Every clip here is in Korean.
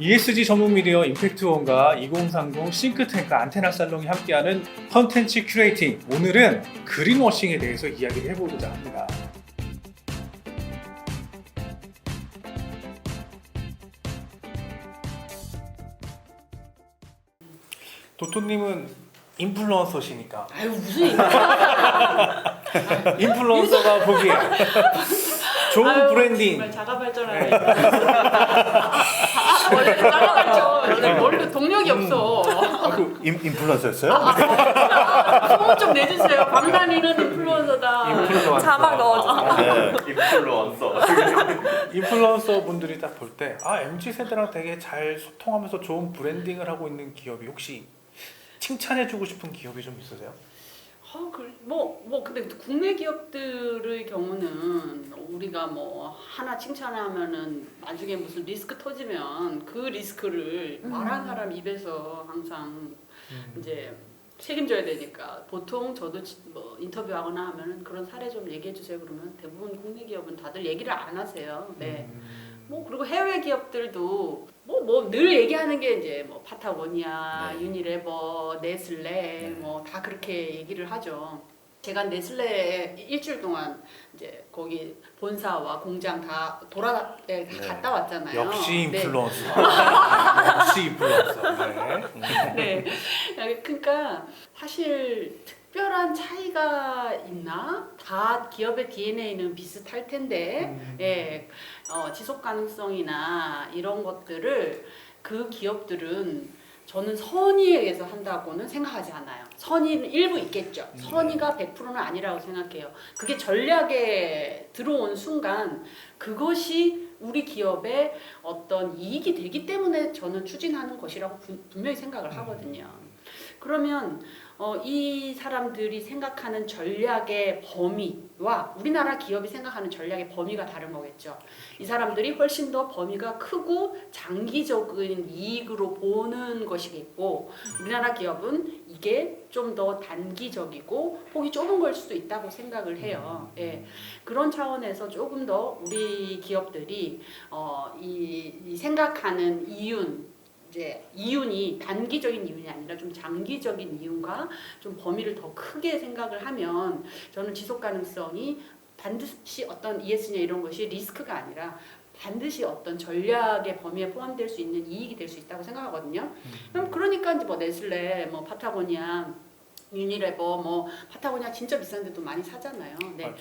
ESG 전문 미디어 임팩트원과 2030 싱크탱크 안테나 살롱이 함께하는 컨텐츠 큐레이팅. 오늘은 그린워싱에 대해서 이야기를 해보고자 합니다. 도토님은 인플루언서시니까 아유 무슨 인플루언서가 보기에 좋은 아유, 브랜딩 정말 자가 발전하네. 원래 자가 발전. 원래 동력이 없어. 인플루언서였어요? 소문 좀 내주세요. 박나니는 인플루언서다. 인플루언서 자막 넣어줘. 네. 인플루언서. 인플루언서 분들이 딱 볼 때 MZ 세대랑 되게 잘 소통하면서 좋은 브랜딩을 하고 있는 기업이 혹시 칭찬해주고 싶은 기업이 좀 있으세요? 근데 국내 기업들의 경우는 우리가 뭐 하나 칭찬하면은 나중에 무슨 리스크 터지면 그 리스크를 말한 사람 입에서 항상 이제 책임져야 되니까 보통 저도 뭐 인터뷰하거나 하면은 그런 사례 좀 얘기해 주세요 그러면 대부분 국내 기업은 다들 얘기를 안 하세요. 네. 뭐 그리고 해외 기업들도 뭐 늘 얘기하는 게 이제 뭐 파타고니아, 네. 유니레버, 네슬레 네. 뭐 다 그렇게 얘기를 하죠. 제가 네슬레에 일주일 동안 이제 거기 본사와 공장 다 네. 갔다 왔잖아요. 역시 네. 인플루언서. 역시 인플루언서. 네. 네. 그러니까 사실 특별한 차이가 있나? 다 기업의 DNA는 비슷할 텐데, 예, 지속 가능성이나 이런 것들을 그 기업들은 저는 선의에 의해서 한다고는 생각하지 않아요. 선의는 일부 있겠죠. 선의가 100%는 아니라고 생각해요. 그게 전략에 들어온 순간 그것이 우리 기업의 어떤 이익이 되기 때문에 저는 추진하는 것이라고 분명히 생각을 하거든요. 그러면 이 사람들이 생각하는 전략의 범위와 우리나라 기업이 생각하는 전략의 범위가 다른 거겠죠. 이 사람들이 훨씬 더 범위가 크고 장기적인 이익으로 보는 것이겠고 우리나라 기업은 이게 좀 더 단기적이고 폭이 좁은 걸 수도 있다고 생각을 해요. 예. 그런 차원에서 조금 더 우리 기업들이 이 생각하는 이윤이 단기적인 이윤이 아니라 좀 장기적인 이윤과 좀 범위를 더 크게 생각을 하면 저는 지속 가능성이 반드시 어떤 ESG나 이런 것이 리스크가 아니라 반드시 어떤 전략의 범위에 포함될 수 있는 이익이 될 수 있다고 생각하거든요. 그러니까 이제 뭐 네슬레, 뭐 파타고니아, 유니레버, 뭐 파타고니아 진짜 비싼데도 많이 사잖아요. 네.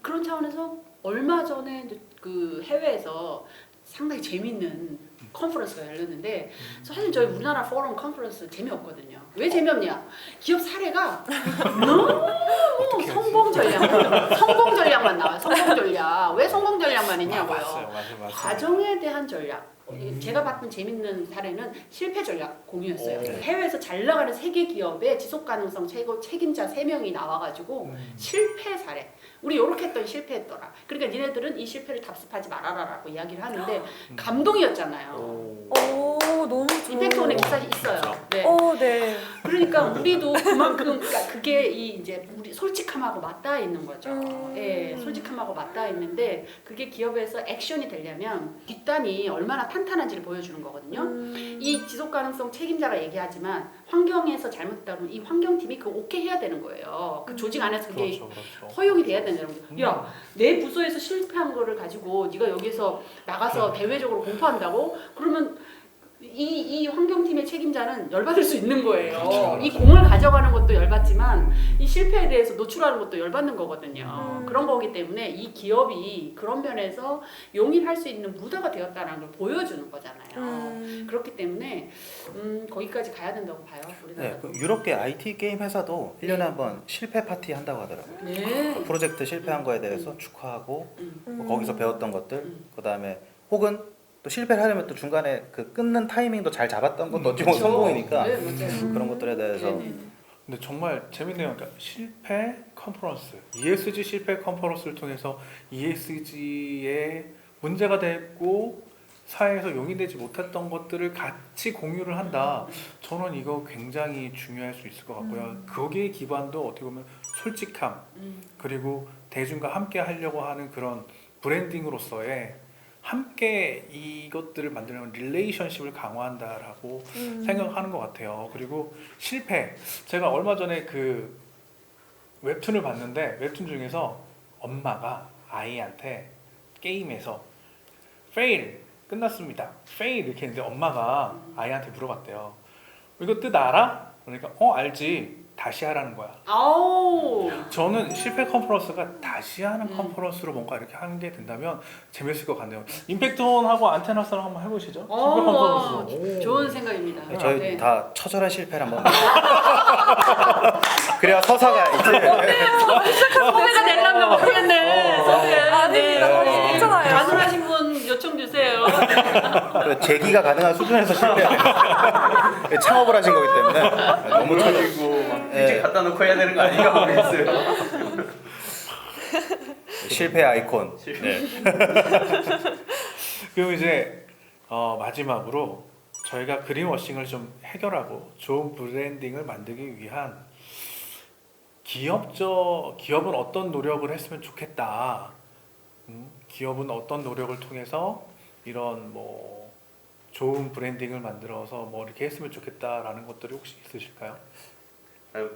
그런 차원에서 얼마 전에 이제 그 해외에서 상당히 재밌는 컨퍼런스가 열렸는데 사실 저희 우리나라 포럼 컨퍼런스 재미없거든요. 왜 재미없냐? 기업 사례가 너무 성공 전략만 나와요. 성공 전략. 왜 성공 전략만 있냐고요. 맞아요. 과정에 대한 전략. 제가 봤던 재밌는 사례는 실패 전략 공유였어요. 네. 해외에서 잘 나가는 세계 기업의 지속 가능성 책임자 3명이 나와가지고 실패 사례. 우리 이렇게 했더니 실패했더라. 그러니까 니네들은 이 실패를 답습하지 말아라라고 이야기를 하는데 감동이었잖아요. 오, 너무 좋아. 임팩트원에 기사 있어요. 네. 네. 그러니까 우리도 그만큼 그러니까 그게 이제 우리 솔직함하고 맞닿아 있는 거죠. 예, 솔직함하고 맞닿아 있는데 그게 기업에서 액션이 되려면 뒷단이 얼마나 탄탄한지를 보여주는 거거든요. 이 지속 가능성 책임자가 얘기하지만 환경에서 잘못했다 그러면 이 환경팀이 그 오케이 해야 되는 거예요. 그 조직 안에서 그게 그렇죠. 허용이 돼야 되는 거예요. 야, 내 부서에서 실패한 거를 가지고 네가 여기서 나가서 대외적으로 공포한다고? 그러면 이 환경팀의 책임자는 열받을 수 있는 거예요. 그렇죠. 이 공을 가져가는 것도 열받지만 이 실패에 대해서 노출하는 것도 열받는 거거든요. 그런 거기 때문에 이 기업이 그런 면에서 용인할 수 있는 무대가 되었다는 걸 보여주는 거잖아요. 그렇기 때문에 거기까지 가야 된다고 봐요. 우리나라. 네, 그 유럽계 IT 게임 회사도 1년에 한 번 실패 파티 한다고 하더라고요. 네. 프로젝트 실패한 거에 대해서 축하하고 뭐 거기서 배웠던 것들, 그다음에 혹은 또 실패를 하려면 또 중간에 그 끊는 타이밍도 잘 잡았던 것도 어찌 보면 성공이니까 네, 맞아요. 그런 것들에 대해서 네, 네. 근데 정말 재밌네요. 그러니까 실패 컨퍼런스, ESG 실패 컨퍼런스를 통해서 ESG에 문제가 됐고 사회에서 용인되지 못했던 것들을 같이 공유를 한다. 저는 이거 굉장히 중요할 수 있을 것 같고요. 거기에 기반도 어떻게 보면 솔직함 그리고 대중과 함께 하려고 하는 그런 브랜딩으로서의 함께 이것들을 만들려면 릴레이션십을 강화한다라고 생각하는 것 같아요. 그리고 실패, 제가 얼마 전에 그 웹툰을 봤는데 웹툰 중에서 엄마가 아이한테 게임에서 fail 끝났습니다. fail 이렇게 했는데 엄마가 아이한테 물어봤대요. 이거 뜻 알아? 그러니까 알지. 다시 하라는 거야. 아우. 저는 실패 컨퍼런스가 다시 하는 컨퍼런스로 뭔가 이렇게 하는 게 된다면 재밌을 것 같네요. 임팩트온하고 안테나스랑 한번 해보시죠. 실패 컨퍼런스. 오. 좋은 생각입니다. 저희 네. 다 처절한 실패를 한번 그래야 서사가 이제 소개가 되려면 모르겠네. 아니, 괜찮아요. 가능하신 분 요청 주세요. 재기가 가능한 수준에서 실패해야 돼요. 창업을 하신 거기 때문에 너무 그리고 막 네. 일찍 갖다 놓고 해야 되는 거 아닌가 모르겠어요. 실패 아이콘. 네. 그리고 이제 마지막으로 저희가 그린워싱을 좀 해결하고 좋은 브랜딩을 만들기 위한 기업은 어떤 노력을 했으면 좋겠다. 기업은 어떤 노력을 통해서 이런 뭐 좋은 브랜딩을 만들어서 뭐 이렇게 했으면 좋겠다라는 것들이 혹시 있으실까요?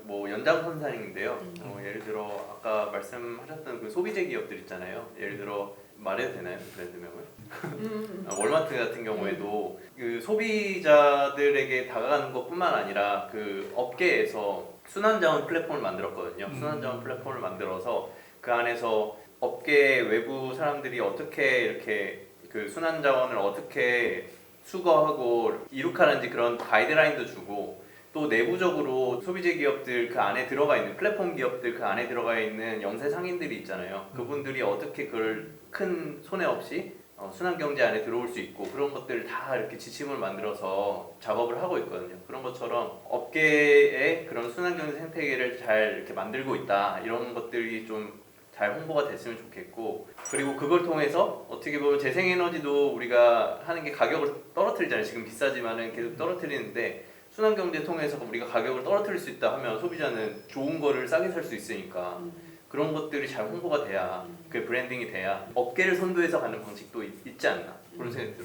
뭐 연장선상인데요. 예를 들어 아까 말씀하셨던 그 소비재 기업들 있잖아요. 예를 들어 말해도 되나요? 브랜드명을? 월마트 같은 경우에도 그 소비자들에게 다가가는 것뿐만 아니라 그 업계에서 순환자원 플랫폼을 만들었거든요. 순환자원 플랫폼을 만들어서 그 안에서 업계 외부 사람들이 어떻게 이렇게 그 순환자원을 어떻게 수거하고 이룩하는지 그런 가이드라인도 주고 또 내부적으로 소비재 기업들 그 안에 들어가 있는 플랫폼 기업들 그 안에 들어가 있는 영세 상인들이 있잖아요. 그분들이 어떻게 그걸 큰 손해 없이 순환 경제 안에 들어올 수 있고 그런 것들을 다 이렇게 지침을 만들어서 작업을 하고 있거든요. 그런 것처럼 업계의 그런 순환 경제 생태계를 잘 이렇게 만들고 있다. 이런 것들이 좀 잘 홍보가 됐으면 좋겠고 그리고 그걸 통해서 어떻게 보면 재생에너지도 우리가 하는 게 가격을 떨어뜨리잖아요. 지금 비싸지만은 계속 떨어뜨리는데 순환경제 통해서 우리가 가격을 떨어뜨릴 수 있다 하면 소비자는 좋은 거를 싸게 살 수 있으니까 그런 것들이 잘 홍보가 돼야 그 브랜딩이 돼야 업계를 선도해서 가는 방식도 있지 않나 그런 생각이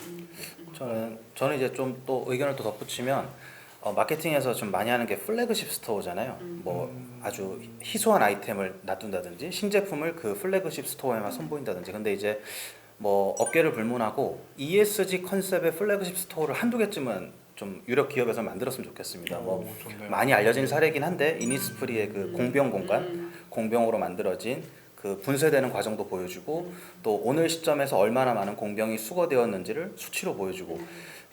들어요. 저는 이제 좀 또 의견을 또 덧붙이면 마케팅에서 좀 많이 하는 게 플래그십 스토어잖아요. 뭐 아주 희소한 아이템을 놔둔다든지 신제품을 그 플래그십 스토어에만 선보인다든지. 근데 이제 뭐 업계를 불문하고 ESG 컨셉의 플래그십 스토어를 한두 개쯤은 좀 유력 기업에서 만들었으면 좋겠습니다. 뭐 좋네요. 많이 알려진 사례긴 한데 이니스프리의 그 공병 공간, 공병으로 만들어진 그 분쇄되는 과정도 보여주고 또 오늘 시점에서 얼마나 많은 공병이 수거되었는지를 수치로 보여주고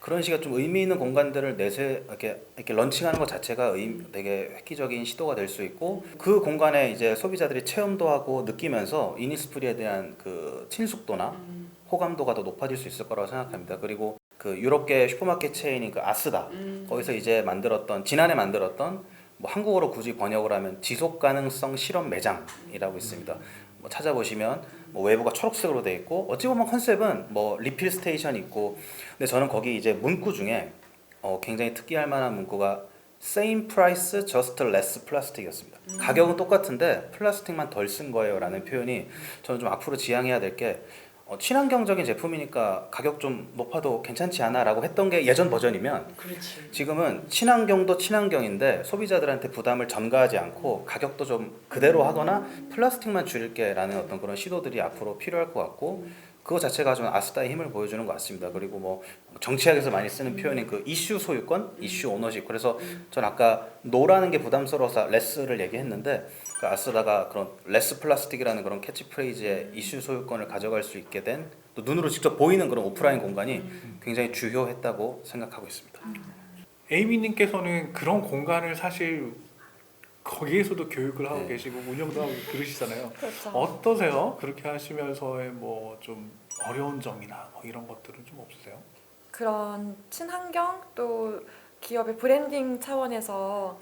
그런 식의 좀 의미 있는 공간들을 이렇게 런칭하는 것 자체가 되게 획기적인 시도가 될 수 있고 그 공간에 이제 소비자들이 체험도 하고 느끼면서 이니스프리에 대한 그 친숙도나 호감도가 더 높아질 수 있을 거라고 생각합니다. 그리고 그 유럽계 슈퍼마켓 체인인 그 아스다 거기서 이제 지난해 만들었던 뭐 한국어로 굳이 번역을 하면 지속 가능성 실험 매장이라고 있습니다. 뭐 찾아보시면 뭐 외부가 초록색으로 돼 있고 어찌 보면 컨셉은 뭐 리필 스테이션이 있고 근데 저는 거기 이제 문구 중에 굉장히 특이할 만한 문구가 Same price, just less plastic이었습니다. 가격은 똑같은데 플라스틱만 덜 쓴 거예요라는 표현이 저는 좀 앞으로 지향해야 될 게 친환경적인 제품이니까 가격 좀 높아도 괜찮지 않아 라고 했던 게 예전 버전이면 그렇지. 지금은 친환경도 친환경인데 소비자들한테 부담을 전가하지 않고 가격도 좀 그대로 하거나 플라스틱만 줄일게 라는 어떤 그런 시도들이 앞으로 필요할 것 같고 그거 자체가 좀 아스다의 힘을 보여주는 것 같습니다. 그리고 뭐 정치학에서 많이 쓰는 표현인 그 이슈 소유권, 이슈 오너십. 그래서 전 아까 노라는 게 부담스러워서 레스를 얘기했는데 그 아스다가 그런 레스 플라스틱이라는 그런 캐치프레이즈의 이슈 소유권을 가져갈 수 있게 된 또 눈으로 직접 보이는 그런 오프라인 공간이 굉장히 주요했다고 생각하고 있습니다. 에이미님께서는 그런 공간을 사실 거기에서도 교육을 하고 네. 계시고 운영도 하고 그러시잖아요. 그렇죠. 어떠세요? 그렇게 하시면서의 뭐 좀 어려운 점이나 뭐 이런 것들은 좀 없으세요? 그런 친환경 또 기업의 브랜딩 차원에서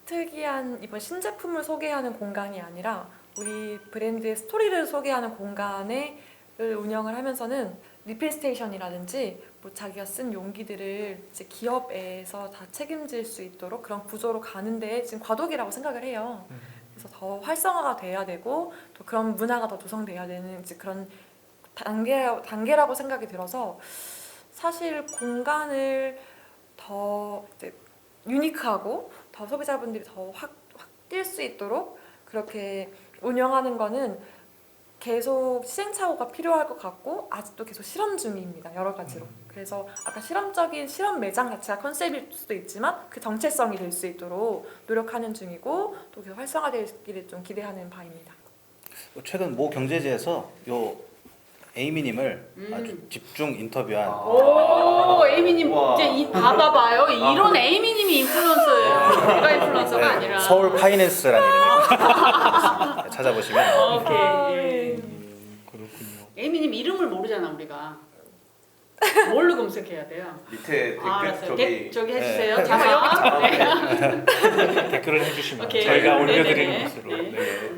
특이한 이번 신제품을 소개하는 공간이 아니라 우리 브랜드의 스토리를 소개하는 공간을 운영을 하면서는 리필 스테이션이라든지 뭐 자기가 쓴 용기들을 이제 기업에서 다 책임질 수 있도록 그런 구조로 가는데 지금 과도기라고 생각을 해요. 그래서 더 활성화가 돼야 되고 또 그런 문화가 더 조성돼야 되는 이제 그런 단계라고 생각이 들어서 사실 공간을 더 이제 유니크하고 더 소비자분들이 더 확 뛸 수 있도록 그렇게 운영하는 거는 계속 시행착오가 필요할 것 같고 아직도 계속 실험 중입니다. 여러 가지로. 그래서 아까 실험적인 실험 매장 자체가 컨셉일 수도 있지만 그 정체성이 될 수 있도록 노력하는 중이고 또 계속 활성화되기를 좀 기대하는 바입니다. 최근 모 경제지에서 요 에이미님을 아주 집중 인터뷰한 오, 에이미님 와. 이제 봐봐요. 이런 에이미님이 인플루언서예요. 내가 인플루언서가 아니라. 서울 파이낸스라는 이름을 찾아보시면 오케이. 그렇군요. 에이미님 이름을 모르잖아 우리가. 뭘로 검색해야 돼요? 밑에 댓글 알았어요. 저기 저기 해주세요. 네. 자막. 네. 댓글을 해주시면 오케이. 저희가 네네네. 올려드리는 것으로. 네. 네.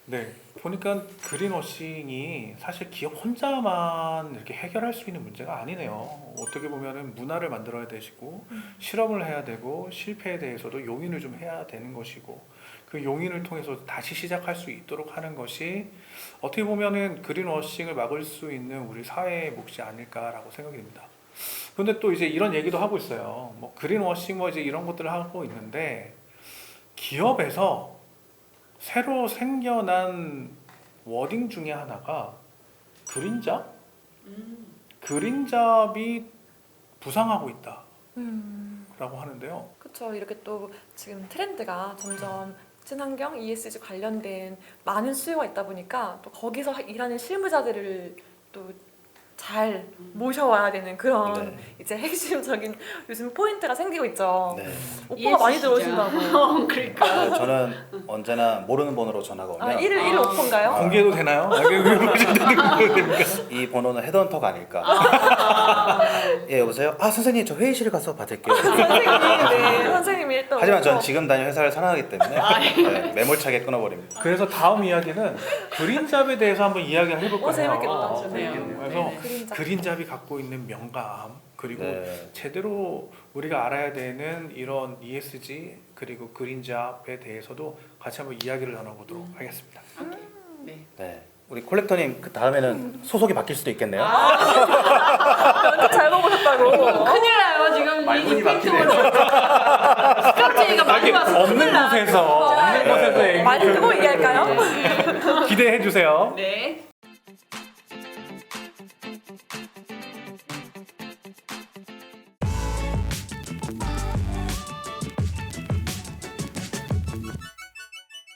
네, 보니까 그린워싱이 사실 기업 혼자만 이렇게 해결할 수 있는 문제가 아니네요. 어떻게 보면은 문화를 만들어야 되시고 실험을 해야 되고 실패에 대해서도 용인을 좀 해야 되는 것이고 그 용인을 통해서 다시 시작할 수 있도록 하는 것이 어떻게 보면은 그린워싱을 막을 수 있는 우리 사회의 몫이 아닐까라고 생각이 듭니다. 근데 또 이제 이런 얘기도 하고 있어요. 뭐 그린워싱 뭐 이제 이런 것들을 하고 있는데 기업에서 새로 생겨난 워딩 중에 하나가 그린잡? 그린잡이 부상하고 있다 라고 하는데요. 그렇죠. 이렇게 또 지금 트렌드가 점점 친환경, ESG 관련된 많은 수요가 있다 보니까 또 거기서 일하는 실무자들을 또 잘 모셔와야 되는 그런 네. 이제 핵심적인 요즘 포인트가 생기고 있죠. 네. 오빠가 많이 ESG 죠. 들어오신다고. 그러니까. 저는 언제나 모르는 번호로 전화가 오면 1일 오퍼인가요? 공개도 되나요? 이 번호는 헤드헌터가 아닐까. 예, 여보세요? 아, 선생님 저 회의실 가서 받을게요. 선생님이 일단 하지만 전 오퍼. 지금 다니는 회사를 사랑하기 때문에 네, 매몰차게 끊어버립니다. 그래서 다음 이야기는 그린잡에 대해서 한번 이야기를 해볼 거예요. 재밌겠다. 좋네요. 그래서 네네. 그린잡이 갖고 있는 명감 그리고 네. 제대로 우리가 알아야 되는 이런 ESG 그리고 그린잡에 대해서도 같이 한번 이야기를 나눠보도록 하겠습니다. 오케이. 네. 네. 우리 콜렉터님 그 다음에는 소속이 바뀔 수도 있겠네요. 면접 잘 먹으셨다고. 큰일 나요 지금 말문이 이 막히네요. 스카우트가 많이 와서 없는 큰일 나. 곳에서 말 듣고 얘기할까요? 기대해 주세요. 네.